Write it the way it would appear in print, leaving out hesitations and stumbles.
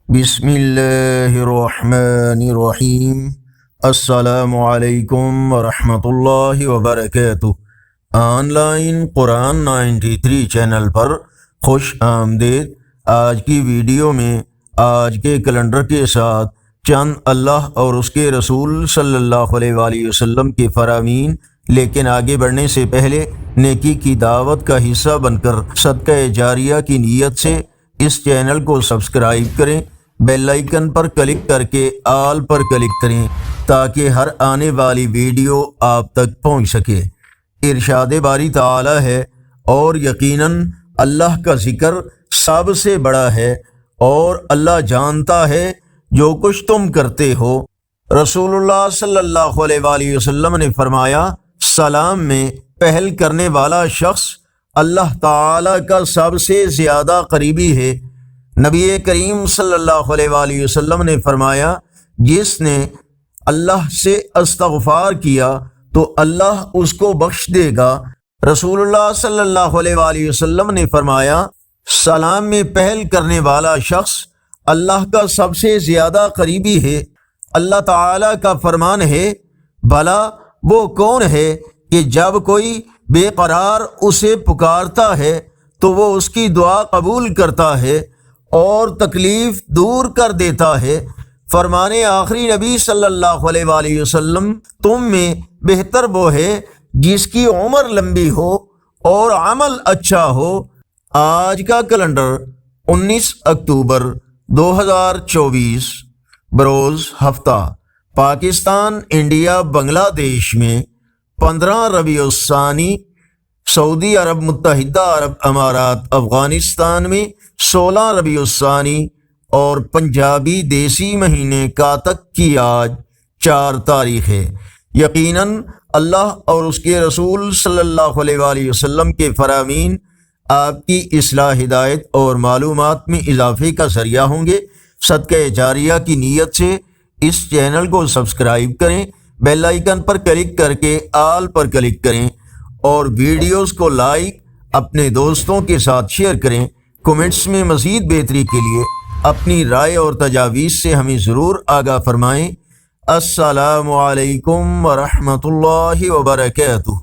بسم اللہ الرحمن الرحیم۔ السلام علیکم ورحمۃ اللہ وبرکاتہ۔ آن لائن قرآن 93 چینل پر خوش آمدید۔ آج کی ویڈیو میں آج کے کیلنڈر کے ساتھ چند اللہ اور اس کے رسول صلی اللہ علیہ وآلہ وسلم کے فرامین، لیکن آگے بڑھنے سے پہلے نیکی کی دعوت کا حصہ بن کر صدقہ جاریہ کی نیت سے اس چینل کو سبسکرائب کریں، بیل آئیکن پر کلک کر کے آل پر کلک کریں تاکہ ہر آنے والی ویڈیو آپ تک پہنچ سکے۔ ارشاد باری تعالی ہے، اور یقیناً اللہ کا ذکر سب سے بڑا ہے اور اللہ جانتا ہے جو کچھ تم کرتے ہو۔ رسول اللہ صلی اللہ علیہ وآلہ وسلم نے فرمایا، سلام میں پہل کرنے والا شخص اللہ تعالی کا سب سے زیادہ قریبی ہے۔ نبی کریم صلی اللہ علیہ وآلہ وسلم نے فرمایا، جس نے اللہ سے استغفار کیا تو اللہ اس کو بخش دے گا۔ رسول اللہ صلی اللہ علیہ وآلہ وسلم نے فرمایا، سلام میں پہل کرنے والا شخص اللہ کا سب سے زیادہ قریبی ہے۔ اللہ تعالی کا فرمان ہے، بھلا وہ کون ہے کہ جب کوئی بے قرار اسے پکارتا ہے تو وہ اس کی دعا قبول کرتا ہے اور تکلیف دور کر دیتا ہے۔ فرمانے آخری نبی صلی اللہ علیہ وآلہ وسلم، تم میں بہتر وہ ہے جس کی عمر لمبی ہو اور عمل اچھا ہو۔ آج کا کیلنڈر 19 اکتوبر 2024 بروز ہفتہ، پاکستان، انڈیا، بنگلہ دیش میں 15 ربیع الثانی، سعودی عرب، متحدہ عرب امارات، افغانستان میں 16 ربیع الثانی اور پنجابی دیسی مہینے کاتک کی آج 4 تاریخ ہے۔ یقیناً اللہ اور اس کے رسول صلی اللہ علیہ وآلہ وسلم کے فرامین آپ کی اصلاح، ہدایت اور معلومات میں اضافے کا ذریعہ ہوں گے۔ صدقہ جاریہ کی نیت سے اس چینل کو سبسکرائب کریں، بیل آئیکن پر کلک کر کے آل پر کلک کریں اور ویڈیوز کو لائک اپنے دوستوں کے ساتھ شیئر کریں۔ کومنٹس میں مزید بہتری کے لیے اپنی رائے اور تجاویز سے ہمیں ضرور آگاہ فرمائیں۔ السلام علیکم ورحمۃ اللہ وبرکاتہ۔